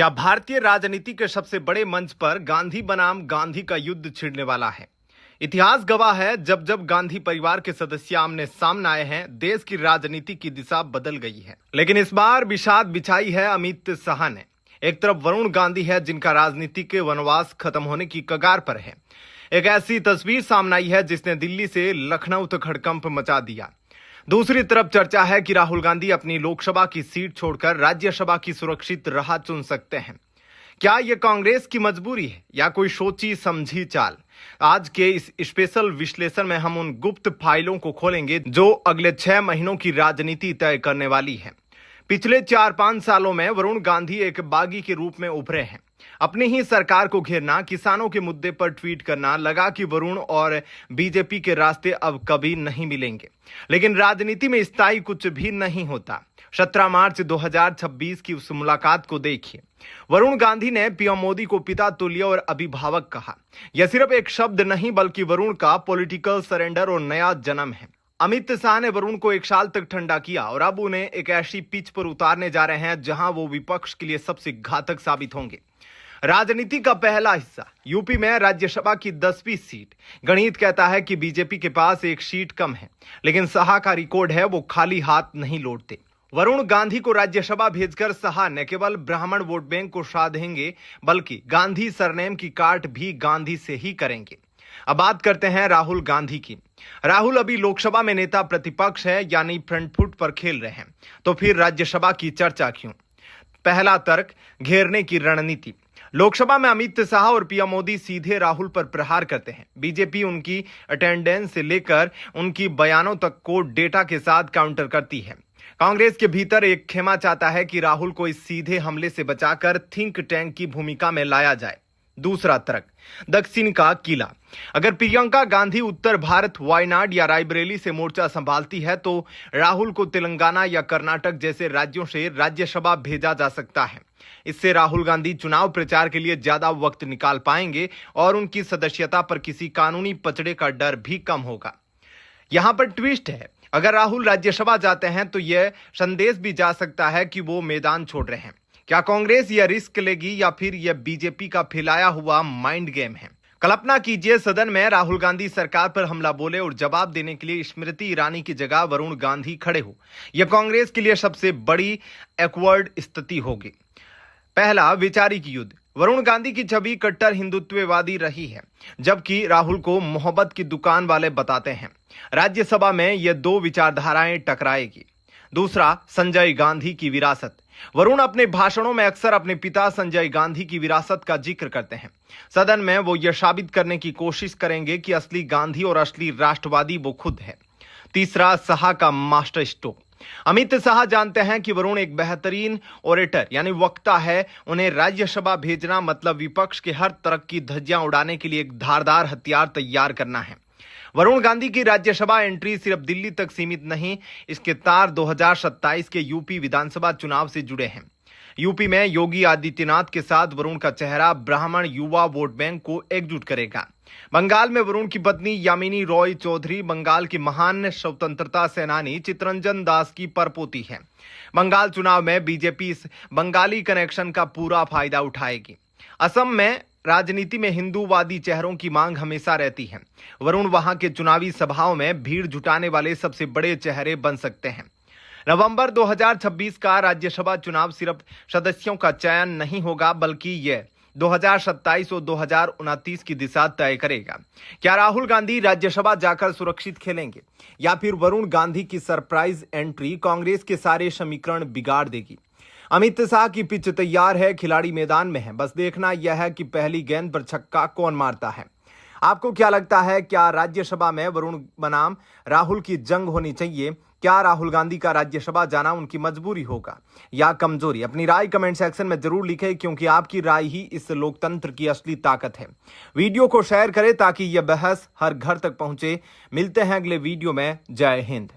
क्या भारतीय राजनीति के सबसे बड़े मंच पर गांधी बनाम गांधी का युद्ध छिड़ने वाला है? इतिहास गवाह है, जब जब गांधी परिवार के सदस्य आमने सामने आए हैं, देश की राजनीति की दिशा बदल गई है। लेकिन इस बार विषाद बिछाई है अमित शाह ने। एक तरफ वरुण गांधी है, जिनका राजनीतिक वनवास खत्म होने की कगार पर है। एक ऐसी तस्वीर सामने आई है जिसने दिल्ली से लखनऊ तक हड़कंप मचा दिया। दूसरी तरफ चर्चा है कि राहुल गांधी अपनी लोकसभा की सीट छोड़कर राज्यसभा की सुरक्षित राह चुन सकते हैं। क्या यह कांग्रेस की मजबूरी है या कोई सोची समझी चाल? आज के इस स्पेशल विश्लेषण में हम उन गुप्त फाइलों को खोलेंगे जो अगले 6 महीनों की राजनीति तय करने वाली है। पिछले 4-5 सालों में वरुण गांधी एक बागी के रूप में उभरे हैं। अपनी ही सरकार को घेरना, किसानों के मुद्दे पर ट्वीट करना, लगा कि वरुण और बीजेपी के रास्ते अब कभी नहीं मिलेंगे। लेकिन राजनीति में स्थायी कुछ भी नहीं होता। 17 मार्च 2026 की उस मुलाकात को देखिए। वरुण गांधी ने पीएम मोदी को पिता तुल्य और अभिभावक कहा। यह सिर्फ एक शब्द नहीं, बल्कि वरुण का पॉलिटिकल सरेंडर और नया जन्म है। अमित शाह ने वरुण को 1 साल तक ठंडा किया और अब उन्हें एक ऐसी पिच पर उतारने जा रहे हैं जहां वो विपक्ष के लिए सबसे घातक साबित होंगे। राजनीति का पहला हिस्सा, यूपी में राज्यसभा की 10वीं सीट। गणित कहता है कि बीजेपी के पास 1 सीट कम है, लेकिन शाह का रिकॉर्ड है, वो खाली हाथ नहीं लौटते। वरुण गांधी को राज्यसभा भेजकर शाह न केवल ब्राह्मण वोट बैंक को साधेंगे, बल्कि गांधी सरनेम की काट भी गांधी से ही करेंगे। अब बात करते हैं राहुल गांधी की। राहुल अभी लोकसभा में नेता प्रतिपक्ष है, यानी फ्रंट फुट पर खेल रहे हैं। तो फिर राज्यसभा की चर्चा क्यों? पहला तर्क, घेरने की रणनीति। लोकसभा में अमित शाह और पीएम मोदी सीधे राहुल पर प्रहार करते हैं। बीजेपी उनकी अटेंडेंस से लेकर उनकी बयानों तक को डेटा के साथ काउंटर करती है। कांग्रेस के भीतर एक खेमा चाहता है कि राहुल को इस सीधे हमले से बचाकर थिंक टैंक की भूमिका में लाया जाए। दूसरा तर्क, दक्षिण का किला। अगर प्रियंका गांधी उत्तर भारत, वायनाड या रायबरेली से मोर्चा संभालती है, तो राहुल को तेलंगाना या कर्नाटक जैसे राज्यों से राज्यसभा भेजा जा सकता है। इससे राहुल गांधी चुनाव प्रचार के लिए ज्यादा वक्त निकाल पाएंगे और उनकी सदस्यता पर किसी कानूनी पचड़े का डर भी कम होगा। यहां पर ट्विस्ट है, अगर राहुल राज्यसभा जाते हैं तो यह संदेश भी जा सकता है कि वो मैदान छोड़ रहे हैं। क्या कांग्रेस यह रिस्क लेगी या फिर यह बीजेपी का फैलाया हुआ माइंड गेम है? कल्पना कीजिए, सदन में राहुल गांधी सरकार पर हमला बोले और जवाब देने के लिए स्मृति ईरानी की जगह वरुण गांधी खड़े हो। यह कांग्रेस के लिए सबसे बड़ी एक्वर्ड स्थिति होगी। पहला, वैचारिक युद्ध। वरुण गांधी की छवि कट्टर हिंदुत्ववादी रही है, जबकि राहुल को मोहब्बत की दुकान वाले बताते हैं। राज्यसभा में यह 2 विचारधाराएं टकराएगी। दूसरा, संजय गांधी की विरासत। वरुण अपने भाषणों में अक्सर अपने पिता संजय गांधी की विरासत का जिक्र करते हैं। सदन में वो यह साबित करने की कोशिश करेंगे कि असली गांधी और असली राष्ट्रवादी वो खुद है। तीसरा, शाह का मास्टर स्ट्रोक। अमित शाह जानते हैं कि वरुण एक बेहतरीन ओरेटर यानी वक्ता है। उन्हें राज्यसभा भेजना मतलब विपक्ष के हर तरह की धज्जियां उड़ाने के लिए एक धारदार हथियार तैयार करना है। वरुण गांधी की राज्यसभा एंट्री सिर्फ दिल्ली तक सीमित नहीं, इसके तार 2027 के यूपी विधानसभा चुनाव से जुड़े हैं। यूपी में योगी आदित्यनाथ के साथ वरुण का चेहरा ब्राह्मण युवा वोट बैंक को एकजुट करेगा। बंगाल में वरुण की पत्नी यामिनी रॉय चौधरी बंगाल की महान स्वतंत्रता सेनानी चित्तरंजन दास की परपोती है। बंगाल चुनाव में बीजेपी इस बंगाली कनेक्शन का पूरा फायदा उठाएगी। असम में राजनीति में हिंदूवादी चेहरों की मांग हमेशा रहती है। वरुण वहां के चुनावी सभाओं में भीड़ जुटाने वाले सबसे बड़े चेहरे बन सकते हैं। नवंबर 2026 का राज्यसभा चुनाव सिर्फ सदस्यों का चयन नहीं होगा, बल्कि यह 2027 और 2029 की दिशा तय करेगा। क्या राहुल गांधी राज्यसभा जाकर सुरक्षित खेलेंगे या फिर वरुण गांधी की सरप्राइज एंट्री कांग्रेस के सारे समीकरण बिगाड़ देगी? अमित शाह की पिच तैयार है, खिलाड़ी मैदान में है। बस देखना यह है कि पहली गेंद पर छक्का कौन मारता है। आपको क्या लगता है, क्या राज्यसभा में वरुण बनाम राहुल की जंग होनी चाहिए? क्या राहुल गांधी का राज्यसभा जाना उनकी मजबूरी होगा या कमजोरी? अपनी राय कमेंट सेक्शन में जरूर लिखें, क्योंकि आपकी राय ही इस लोकतंत्र की असली ताकत है। वीडियो को शेयर करें ताकि यह बहस हर घर तक पहुंचे। मिलते हैं अगले वीडियो में। जय हिंद।